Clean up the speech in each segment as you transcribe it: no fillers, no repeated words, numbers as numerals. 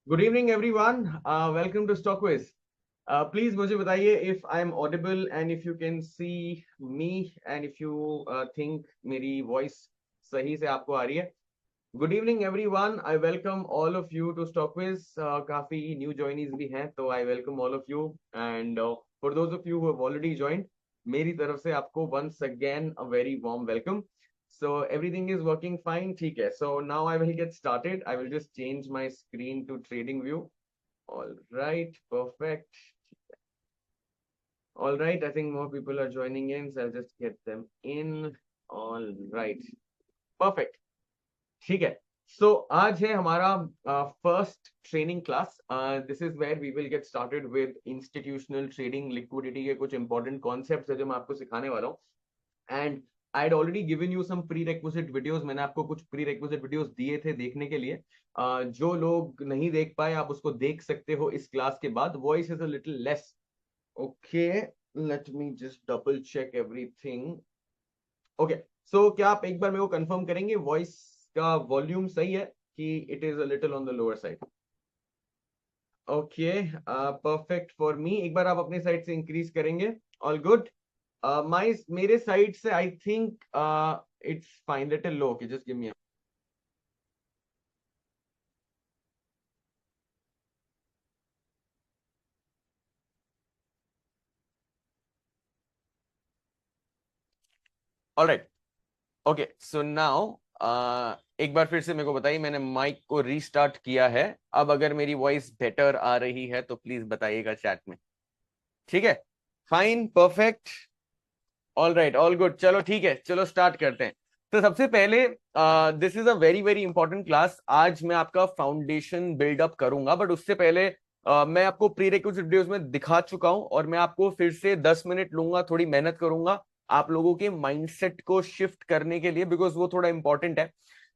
Good evening everyone, welcome to Stockwiz. Please मुझे बताइए if I am audible and if you can see me and if you think मेरी voice सही से आपको आ रही है। Good evening everyone, I welcome all of you to Stockwiz. काफी न्यू जॉइनीज भी हैं तो I welcome all of you and for those of you who have already joined, मेरी तरफ से आपको once again a very warm welcome. So everything is working fine, ठीक है। So now I will get started. I will just change my screen to trading view. All right, perfect. All right, I think more people are joining in, so I'll just get them in. All right, perfect. ठीक है। So आज है हमारा first training class. This is where we will get started with institutional trading, liquidity के कुछ important concepts है जो मैं आपको सिखाने वाला हूँ। And I had already given you some prerequisite videos. मैंने आपको कुछ prerequisite videos दिए थे देखने के लिए। जो लोग नहीं देख पाए आप उसको देख सकते हो इस क्लास के बाद। Voice is a little less. Okay, let me just double check everything. Okay, so क्या आप एक बार मेरे को कंफर्म करेंगे वॉइस का वॉल्यूम सही है कि it is a little on the lower side? Okay, perfect for me. एक बार आप अपने साइड से इंक्रीज करेंगे। All good. माय मेरे साइड से I think it's fine, little low. Okay, just give me. Alright, okay, so now एक बार फिर से मेरे को बताइए। मैंने माइक को रीस्टार्ट किया है। अब अगर मेरी वॉइस बेटर आ रही है तो प्लीज बताइएगा चैट में। ठीक है, fine, perfect, all right, all good. चलो ठीक है, चलो स्टार्ट करते हैं। तो सबसे पहले this is a very very important class. आज मैं आपका फाउंडेशन बिल्डअप करूंगा, बट उससे पहले मैं आपको प्री रिक्विजिट वीडियोस में दिखा चुका हूं और मैं आपको फिर से 10 मिनट लूंगा, थोड़ी मेहनत करूंगा आप लोगों के माइंडसेट को शिफ्ट करने के लिए, बिकॉज वो थोड़ा इंपॉर्टेंट है।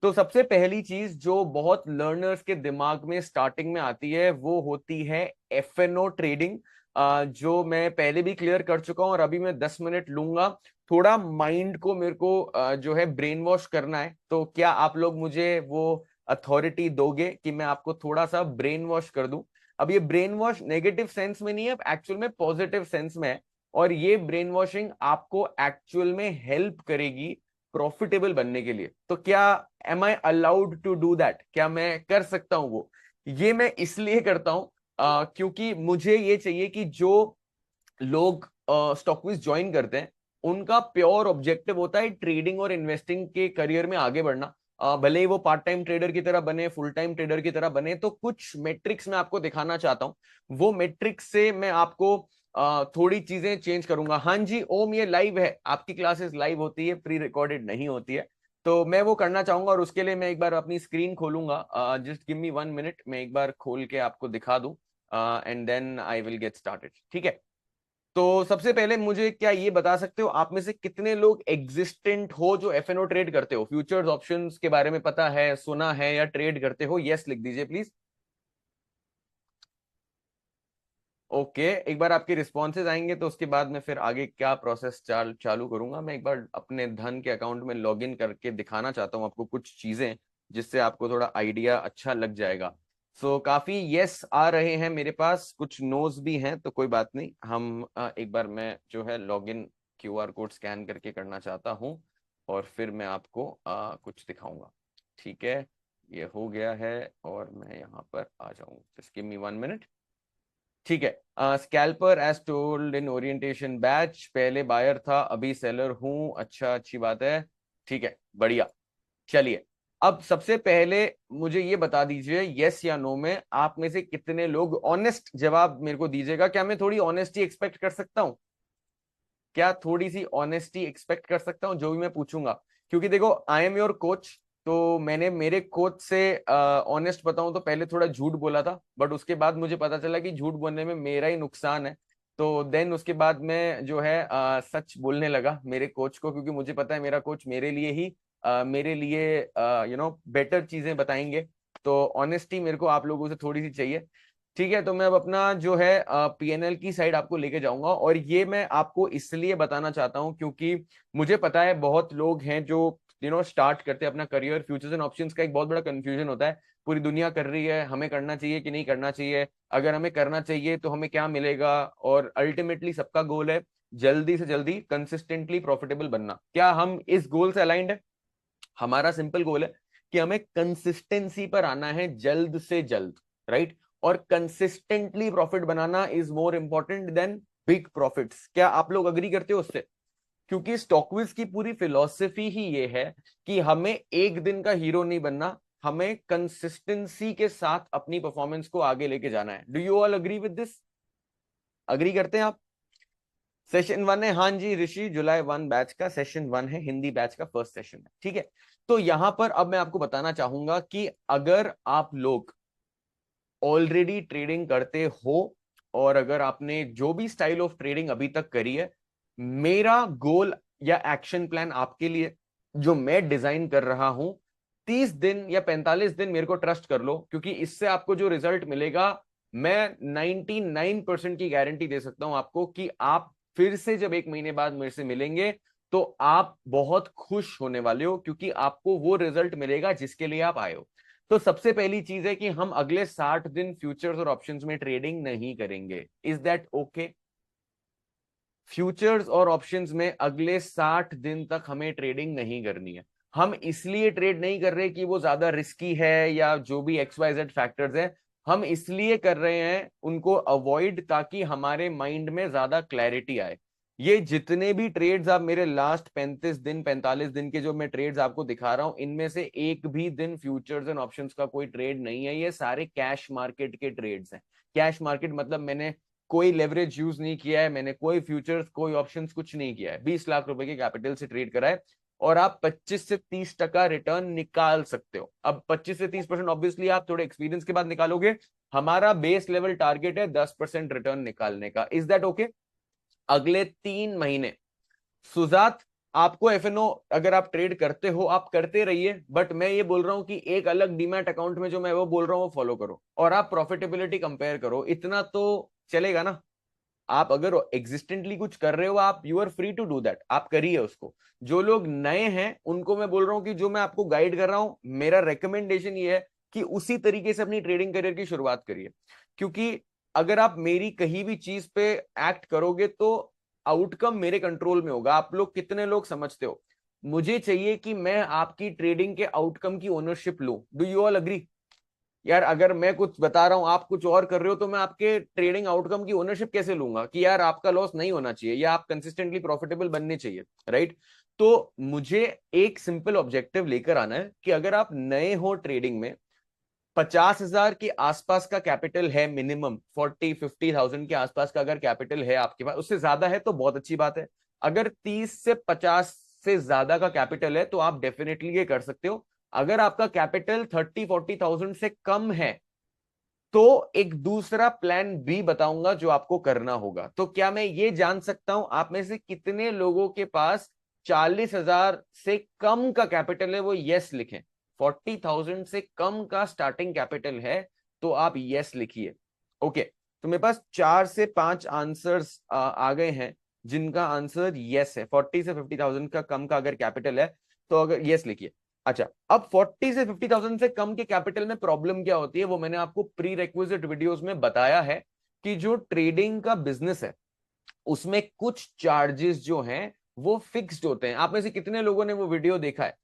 तो सबसे पहली चीज जो बहुत लर्नर्स के दिमाग में स्टार्टिंग में आती है वो होती है एफएनओ ट्रेडिंग, जो मैं पहले भी क्लियर कर चुका हूं और अभी मैं 10 मिनट लूंगा। थोड़ा माइंड को मेरे को जो है ब्रेन वॉश करना है। तो क्या आप लोग मुझे वो अथॉरिटी दोगे कि मैं आपको थोड़ा सा ब्रेन वॉश कर दूं? अब ये ब्रेन वॉश नेगेटिव सेंस में नहीं है, एक्चुअल में पॉजिटिव सेंस में है। और ये ब्रेन वॉशिंग आपको एक्चुअल में हेल्प करेगी प्रॉफिटेबल बनने के लिए। तो क्या am I allowed to do that? क्या मैं कर सकता हूं वो? ये मैं इसलिए करता हूं क्योंकि मुझे ये चाहिए कि जो लोग स्टॉक क्विज ज्वाइन करते हैं उनका प्योर ऑब्जेक्टिव होता है ट्रेडिंग और इन्वेस्टिंग के करियर में आगे बढ़ना। भले ही वो पार्ट टाइम ट्रेडर की तरह बने, फुल टाइम ट्रेडर की तरह बने, तो कुछ मेट्रिक्स मैं आपको दिखाना चाहता हूं। वो मेट्रिक्स से मैं आपको थोड़ी चीजें चेंज करूंगा। हाँ जी ओम, ये लाइव है, आपकी क्लासेस लाइव होती है, प्री रिकॉर्डेड नहीं होती है। तो मैं वो करना चाहूंगा और उसके लिए मैं एक बार अपनी स्क्रीन खोलूंगा। जस्ट गिव मी 1 मिनट, मैं एक बार खोल के आपको दिखा दूं and then I will get started. ठीक है। तो सबसे पहले मुझे क्या ये बता सकते हो आप में से कितने लोग एग्जिस्टेंट हो जो एफएनओ ट्रेड करते हो? फ्यूचर्स ऑप्शंस के बारे में पता है, सुना है या ट्रेड करते हो? यस लिख दीजिए प्लीज। ओके, एक बार आपके रिस्पॉन्सेज आएंगे तो उसके बाद मैं फिर आगे क्या प्रोसेस चालू करूंगा। मैं एक बार अपने धन के अकाउंट में लॉगिन करके दिखाना चाहता हूँ आपको कुछ चीजें, जिससे आपको थोड़ा आइडिया अच्छा लग जाएगा। काफी यस आ रहे हैं मेरे पास, कुछ नोज भी हैं, तो कोई बात नहीं। हम एक बार मैं जो है लॉगिन क्यूआर कोड स्कैन करके करना चाहता हूँ और फिर मैं आपको कुछ दिखाऊंगा। ठीक है, ये हो गया है और मैं यहाँ पर आ जाऊँ। Just give me 1 minute. ठीक है, scalper as told in orientation batch, पहले बायर था अभी सेलर हूं। अच्छा, अच्छी बात है। ठीक है, बढ़िया। चलिए, अब सबसे पहले मुझे ये बता दीजिए यस या नो में आप में से कितने लोग, ऑनेस्ट जवाब मेरे को दीजिएगा। क्या मैं थोड़ी ऑनेस्टी एक्सपेक्ट कर सकता हूँ? क्या थोड़ी सी ऑनेस्टी एक्सपेक्ट कर सकता हूँ जो भी मैं पूछूंगा? क्योंकि देखो, आई एम योर कोच, तो मैंने मेरे कोच से ऑनेस्ट बताऊं तो पहले थोड़ा झूठ बोला था, बट उसके बाद मुझे पता चला कि झूठ बोलने में मेरा ही नुकसान है। तो देन उसके बाद मैं जो है सच बोलने लगा मेरे कोच को, क्योंकि मुझे पता है मेरा कोच मेरे लिए ही मेरे लिए बेटर चीजें बताएंगे। तो ऑनेस्टी मेरे को आप लोगों से थोड़ी सी चाहिए। ठीक है, तो मैं अब अपना जो है पीएनएल की साइड आपको लेके जाऊंगा, और ये मैं आपको इसलिए बताना चाहता हूं क्योंकि मुझे पता है बहुत लोग हैं जो स्टार्ट करते हैं अपना करियर। फ्यूचर्स एंड ऑप्शंस का एक बहुत बड़ा कंफ्यूजन होता है। पूरी दुनिया कर रही है, हमें करना चाहिए कि नहीं करना चाहिए, अगर हमें करना चाहिए तो हमें क्या मिलेगा, और अल्टीमेटली सबका गोल है जल्दी से जल्दी कंसिस्टेंटली प्रॉफिटेबल बनना। क्या हम इस गोल से अलाइंड है? हमारा सिंपल गोल है कि हमें कंसिस्टेंसी पर आना है जल्द से जल्द, राइट? और कंसिस्टेंटली प्रॉफिट बनाना is more important than big profits. क्या आप लोग अग्री करते हो उससे? क्योंकि स्टॉकविज की पूरी फिलॉसफी ही ये है कि हमें एक दिन का हीरो नहीं बनना, हमें कंसिस्टेंसी के साथ अपनी परफॉर्मेंस को आगे लेके जाना है। Do you all agree with this? Agree करते हैं आप? सेशन 1 है, हाँ जी ऋषि, जुलाई 1 बैच का सेशन 1 है, हिंदी बैच का फर्स्ट सेशन है, ठीक है। तो यहां पर अब मैं आपको बताना चाहूंगा कि अगर आप लोग ऑलरेडी ट्रेडिंग करते हो और अगर आपने जो भी स्टाइल ऑफ ट्रेडिंग अभी तक करी है, मेरा गोल या एक्शन प्लान आपके लिए जो मैं डिजाइन कर रहा हूं, 30 दिन या 45 दिन मेरे को ट्रस्ट कर लो, क्योंकि इससे आपको जो रिजल्ट मिलेगा, मैं 99% की गारंटी दे सकता हूं आपको कि आप फिर से जब एक महीने बाद मेरे से मिलेंगे तो आप बहुत खुश होने वाले हो, क्योंकि आपको वो रिजल्ट मिलेगा जिसके लिए आप आए हो। तो सबसे पहली चीज है कि हम अगले 60 दिन फ्यूचर्स और ऑप्शंस में ट्रेडिंग नहीं करेंगे। Is that okay? फ्यूचर्स और ऑप्शंस में अगले 60 दिन तक हमें ट्रेडिंग नहीं करनी है। हम इसलिए ट्रेड नहीं कर रहे कि वो ज्यादा रिस्की है या जो भी XYZ फैक्टर्स है, हम इसलिए कर रहे हैं उनको अवॉइड, ताकि हमारे माइंड में ज्यादा क्लैरिटी आए। ये जितने भी ट्रेड्स आप मेरे लास्ट 35 दिन 45 दिन के जो मैं ट्रेड्स आपको दिखा रहा हूं, इनमें से एक भी दिन फ्यूचर्स एंड ऑप्शंस का कोई ट्रेड नहीं है। ये सारे कैश मार्केट के ट्रेड्स हैं। कैश मार्केट मतलब मैंने कोई लेवरेज यूज नहीं किया है, मैंने कोई फ्यूचर्स कोई ऑप्शंस कुछ नहीं किया है। 20 लाख रुपए के कैपिटल से ट्रेड करा है और आप 25 से 30% रिटर्न निकाल सकते हो। अब 25 से 30% ऑब्वियसली आप थोड़े एक्सपीरियंस के बाद निकालोगे। हमारा बेस लेवल टारगेट है 10% रिटर्न निकालने का। Is that okay? अगले 3 महीने सुजात, आपको FNO अगर आप ट्रेड करते हो आप करते रहिए, बट मैं ये बोल रहा हूं कि एक अलग डीमैट अकाउंट में जो मैं वो बोल रहा हूं वो फॉलो करो और आप प्रॉफिटेबिलिटी कंपेयर करो। इतना तो चलेगा ना? आप अगर एग्जिस्टेंटली कुछ कर रहे हो, आप you are free to do that, आप करिए उसको। जो लोग नए हैं उनको मैं बोल रहा हूं कि जो मैं आपको गाइड कर रहा हूं, मेरा रिकमेंडेशन ये है कि उसी तरीके से अपनी ट्रेडिंग करियर की शुरुआत करिए। क्योंकि अगर आप मेरी कहीं भी चीज पे एक्ट करोगे तो आउटकम मेरे कंट्रोल में होगा। आप लोग कितने लोग समझते हो? मुझे चाहिए कि मैं आपकी ट्रेडिंग के आउटकम की ओनरशिप लूं। Do you all agree? यार अगर मैं कुछ बता रहा हूं आप कुछ और कर रहे हो, तो मैं आपके ट्रेडिंग आउटकम की ओनरशिप कैसे लूंगा कि यार आपका लॉस नहीं होना चाहिए या आप कंसिस्टेंटली प्रॉफिटेबल बनने चाहिए, राइट? तो मुझे एक सिंपल ऑब्जेक्टिव लेकर आना है कि अगर आप नए हो ट्रेडिंग में, 50,000 के आसपास का कैपिटल है मिनिमम, 40-50,000 के आसपास का अगर कैपिटल है आपके पास, उससे ज्यादा है तो बहुत अच्छी बात है। अगर 30 से 50 से ज्यादा का कैपिटल है तो आप डेफिनेटली ये कर सकते हो। अगर आपका कैपिटल 30-40,000 से कम है तो एक दूसरा प्लान बी बताऊंगा जो आपको करना होगा। तो क्या मैं ये जान सकता हूं आप में से कितने लोगों के पास 40,000 से कम का कैपिटल है? वो यस लिखें। 40,000 से कम का स्टार्टिंग कैपिटल है तो आप यस लिखिए। ओके, तो मेरे पास 4 से 5 आंसर्स आ गए हैं जिनका आंसर यस है। 40 से 50,000 का कम का अगर कैपिटल है तो अगर यस लिखिए। अच्छा, अब 40 से 50,000 से कम के कैपिटल में प्रॉब्लम क्या होती है वो मैंने आपको प्री रिक्विजिट वीडियोस में बताया है कि जो ट्रेडिंग का बिजनेस है उसमें कुछ चार्जेस जो हैं वो फिक्स्ड होते हैं। आप में से कितने लोगों ने वो वीडियो देखा है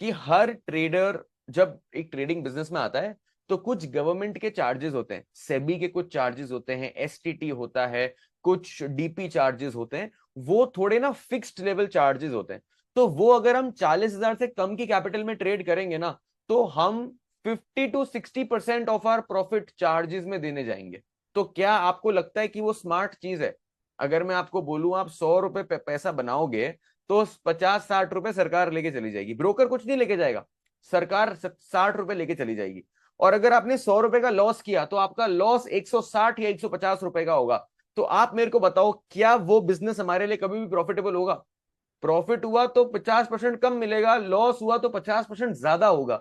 कि हर ट्रेडर जब एक ट्रेडिंग बिजनेस में आता है तो कुछ गवर्नमेंट के चार्जेस होते हैं, सेबी के कुछ चार्जेस होते हैं, STT होता है, कुछ DP चार्जेस होते हैं, वो थोड़े ना फिक्स्ड लेवल चार्जेस होते हैं। तो वो अगर हम 40,000 से कम की कैपिटल में ट्रेड करेंगे ना तो हम 50 to 60% of our profit charges में देने जाएंगे। तो क्या आपको लगता है कि वो स्मार्ट चीज है? अगर मैं आपको बोलूं आप 100 रुपए पैसा बनाओगे तो 50-60 रुपए सरकार लेके चली जाएगी, ब्रोकर कुछ नहीं लेके जाएगा, सरकार 60 रुपए लेके चली जाएगी। और अगर आपने 100 रुपए का लॉस किया तो आपका लॉस 160 या 150 रुपए का होगा। तो आप मेरे को बताओ क्या वो बिजनेस हमारे लिए कभी भी प्रॉफिटेबल होगा? प्रॉफिट हुआ तो 50% कम मिलेगा, लॉस हुआ तो 50% ज्यादा होगा।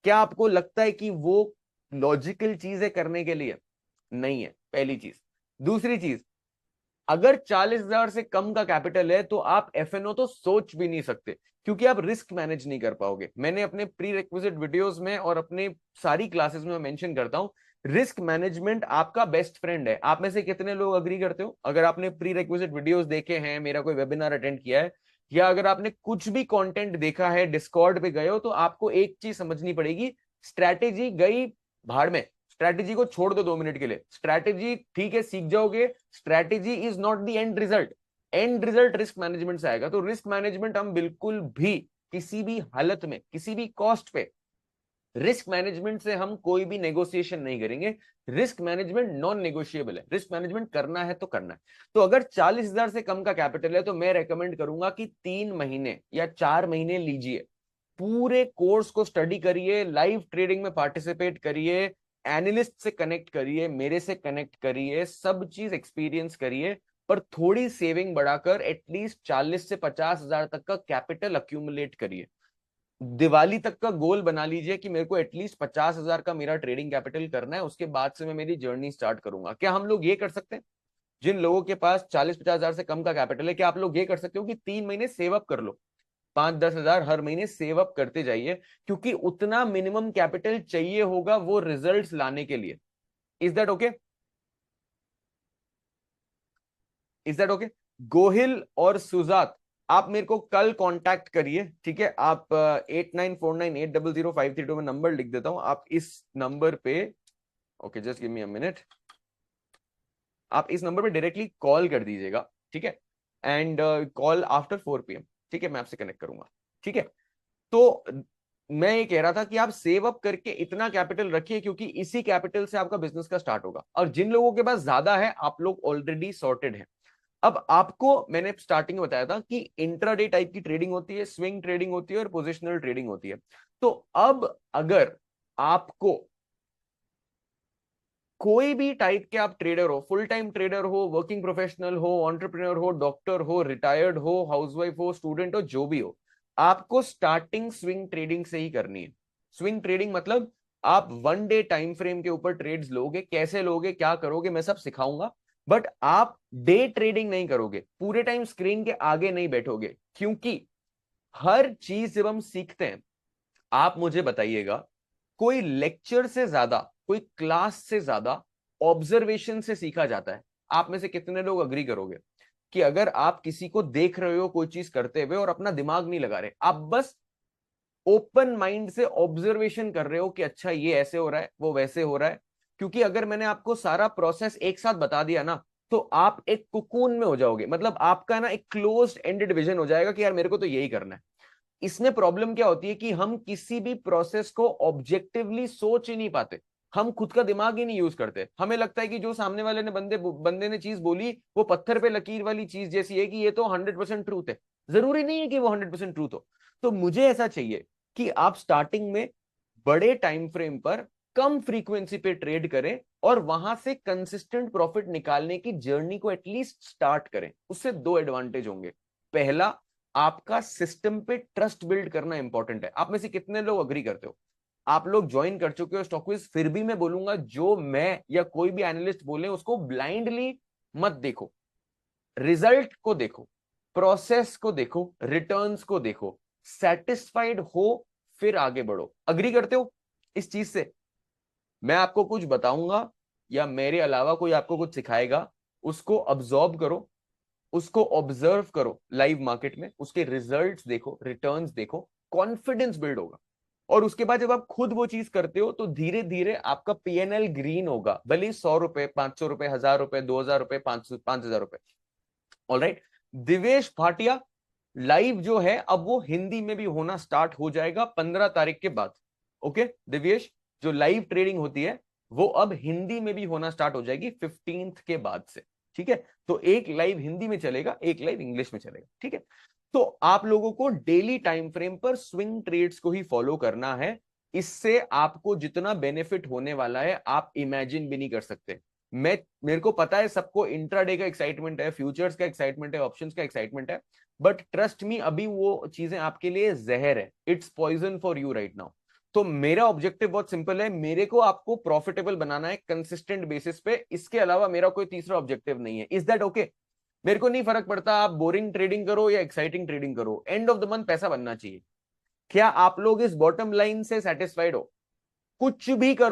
क्या आपको लगता है कि वो लॉजिकल चीज है करने के लिए? नहीं है, पहली चीज। दूसरी चीज, अगर 40,000 से कम का कैपिटल है तो आप एफएनओ तो सोच भी नहीं सकते, क्योंकि आप रिस्क मैनेज नहीं कर पाओगे। मैंने अपने प्री रिक्विजिट वीडियोस में और अपने सारी क्लासेस में मेंशन करता हूं, रिस्क मैनेजमेंट आपका बेस्ट फ्रेंड है। आप में से कितने लोग अग्री करते हो? अगर आपने प्री रिक्विजिट वीडियोस देखे हैं, मेरा कोई वेबिनार अटेंड किया है, या अगर आपने कुछ भी कंटेंट देखा है, डिस्कॉर्ड पे गए हो, तो आपको एक चीज समझनी पड़ेगी, स्ट्रैटेजी गई भाड़ में। स्ट्रैटेजी को छोड़ दो 2 मिनट के लिए। स्ट्रैटेजी ठीक है, सीख जाओगे, strategy is not the end result. And result risk management से आएगा। तो रिस्क मैनेजमेंट हम बिल्कुल भी किसी भी हालत में, किसी भी कॉस्ट पे, रिस्क मैनेजमेंट से हम कोई भी नेगोशिएशन नहीं करेंगे। रिस्क मैनेजमेंट नॉन नेगोशिएबल है। रिस्क मैनेजमेंट करना है तो करना है। तो अगर 40,000 से कम का कैपिटल है तो मैं रेकमेंड करूंगा कि 3 महीने या 4 महीने लीजिए, पूरे कोर्स को स्टडी करिए, लाइव ट्रेडिंग में पार्टिसिपेट करिए, एनालिस्ट से कनेक्ट करिए, मेरे से कनेक्ट करिए, सब चीज एक्सपीरियंस करिए, पर थोड़ी सेविंग बढ़ाकर एटलीस्ट 40 से 50,000 तक का कैपिटल अक्यूमुलेट करिए। दिवाली तक का गोल बना लीजिए कि मेरे को एटलीस्ट 50,000 का मेरा ट्रेडिंग कैपिटल करना है, उसके बाद से मैं मेरी जर्नी स्टार्ट करूंगा। क्या हम लोग ये कर सकते हैं? जिन लोगों के पास 40-50,000 से कम का कैपिटल है, क्या आप लोग ये कर सकते हो कि 3 महीने सेव अप कर लो, 5-10 हजार हर महीने सेव अप करते जाइए, क्योंकि उतना मिनिमम कैपिटल चाहिए होगा वो रिजल्ट्स लाने के लिए। Is that okay? Is that okay? Gohil और सुजात, आप मेरे को कल कांटेक्ट करिए, ठीक है? आप 8949800532 में नंबर लिख देता हूं, आप इस नंबर पे, okay just give me a minute, आप इस नंबर पे डायरेक्टली कॉल कर दीजिएगा, ठीक है? एंड कॉल आफ्टर 4 PM, ठीक है? मैं आपसे कनेक्ट करूंगा, ठीक है? तो मैं ये कह रहा था कि आप सेव अप करके इतना कैपिटल रखिए, क्योंकि इसी कैपिटल से आपका बिजनेस का स्टार्ट होगा। और जिन लोगों के पास ज्यादा है, आप लोग ऑलरेडी सॉर्टेड हैं। अब आपको मैंने स्टार्टिंग में बताया था कि इंट्राडे टाइप की ट्रेडिंग होती है, स्विंग ट्रेडिंग होती है और पोजिशनल ट्रेडिंग होती है। तो अब अगर आपको कोई भी टाइप के, आप ट्रेडर हो, फुल टाइम ट्रेडर हो, वर्किंग प्रोफेशनल हो, एंटरप्रेन्योर हो, डॉक्टर हो, रिटायर्ड हो, हाउसवाइफ हो, स्टूडेंट हो, जो भी हो, आपको स्टार्टिंग स्विंग ट्रेडिंग से ही करनी है। स्विंग ट्रेडिंग मतलब आप 1 डे टाइम फ्रेम के ऊपर ट्रेड्स लोगे, कैसे लोगे, क्या करोगे, मैं सब सिखाऊंगा। बट आप डे ट्रेडिंग नहीं करोगे, पूरे टाइम स्क्रीन के आगे नहीं बैठोगे, क्योंकि हर चीज जब हम सीखते हैं, आप मुझे बताइएगा, कोई लेक्चर से ज्यादा, कोई क्लास से ज्यादा ऑब्जर्वेशन से सीखा जाता है। आप में से कितने लोग अग्री करोगे कि अगर आप किसी को देख रहे हो कोई चीज करते हुए और अपना दिमाग नहीं लगा रहे, आप बस ओपन माइंड से ऑब्जर्वेशन कर रहे हो कि अच्छा ये ऐसे हो रहा है, वो वैसे हो रहा है, क्योंकि अगर मैंने आपको सारा प्रोसेस एक साथ बता दिया ना, तो आप एक कुकून में हो जाओगे। मतलब आपका ना एक क्लोज्ड एंडेड विजन हो जाएगा कि यार मेरे को तो यही करना है। इसमें प्रॉब्लम क्या होती है कि हम किसी भी प्रोसेस को ऑब्जेक्टिवली सोच ही नहीं पाते, हम खुद का दिमाग ही नहीं यूज करते। हमें लगता है कि जो सामने वाले ने बंदे ने चीज बोली, वो पत्थर पे लकीर वाली चीज जैसी है, कि ये तो 100% ट्रूथ है। जरूरी नहीं है कि वो 100% ट्रूथ हो। तो मुझे ऐसा चाहिए कि आप स्टार्टिंग में बड़े टाइम फ्रेम पर कम फ्रीक्वेंसी पे ट्रेड करें और वहां से कंसिस्टेंट प्रॉफिट निकालने की जर्नी को एटलीस्ट स्टार्ट करें। उससे 2 एडवांटेज होंगे। पहला, आपका सिस्टम पे ट्रस्ट बिल्ड करना इंपॉर्टेंट है। आप में से कितने लोग अग्री करते हो? आप लोग ज्वाइन कर चुके हो स्टॉक क्विज, फिर भी मैं बोलूंगा जो मैं या कोई भी एनालिस्ट बोले उसको ब्लाइंडली मत देखो। रिजल्ट को देखो, प्रोसेस को देखो, रिटर्न्स को देखो, सेटिस्फाइड हो फिर आगे बढ़ो। अग्री करते हो इस चीज से? मैं आपको कुछ बताऊंगा या मेरे अलावा कोई आपको कुछ सिखाएगा, उसको अब्सॉर्ब करो, उसको ऑब्जर्व करो लाइव मार्केट में, उसके रिजल्ट्स देखो, रिटर्न्स देखो, कॉन्फिडेंस बिल्ड होगा। और उसके बाद जब आप खुद वो चीज करते हो तो धीरे धीरे आपका पीएनएल ग्रीन होगा, भले 100 रुपए, 500 रुपए, 1000 रुपए, 2000 रुपए, 5,000 रुपए। ऑलराइट। दिवेश भाटिया लाइव जो है अब वो हिंदी में भी होना स्टार्ट हो जाएगा 15 तारीख के बाद। ओके दिव्येश, जो लाइव ट्रेडिंग होती है वो अब हिंदी में भी होना स्टार्ट हो जाएगी 15th के बाद से। ठीक है, तो एक लाइव हिंदी में चलेगा, एक लाइव इंग्लिश में चलेगा। ठीक है, तो आप लोगों को डेली टाइम फ्रेम पर स्विंग ट्रेड्स को ही फॉलो करना है। इससे आपको जितना बेनिफिट होने वाला है आप इमेजिन भी नहीं कर सकते। मेरे को पता है सबको इंट्राडे का एक्साइटमेंट है, फ्यूचर्स का एक्साइटमेंट है, ऑप्शंस का एक्साइटमेंट है, बट ट्रस्ट मी अभी वो चीजें आपके लिए जहर है। It's poison for you right now. तो मेरा ऑब्जेक्टिव बहुत सिंपल है, मेरे को आपको प्रॉफिटेबल बनाना है कंसिस्टेंट बेसिस पे। इसके अलावा मेरा कोई तीसरा ऑब्जेक्टिव नहीं है। Is that okay? मेरे को नहीं फर्क पड़ता आप बोरिंग ट्रेडिंग करो या एक्साइटिंग ट्रेडिंग करो, एंड ऑफ द मंथ पैसा बनना चाहिए। क्या आप लोग इस बॉटम लाइन से सेटिस्फाइड हो? कुछ भी करो,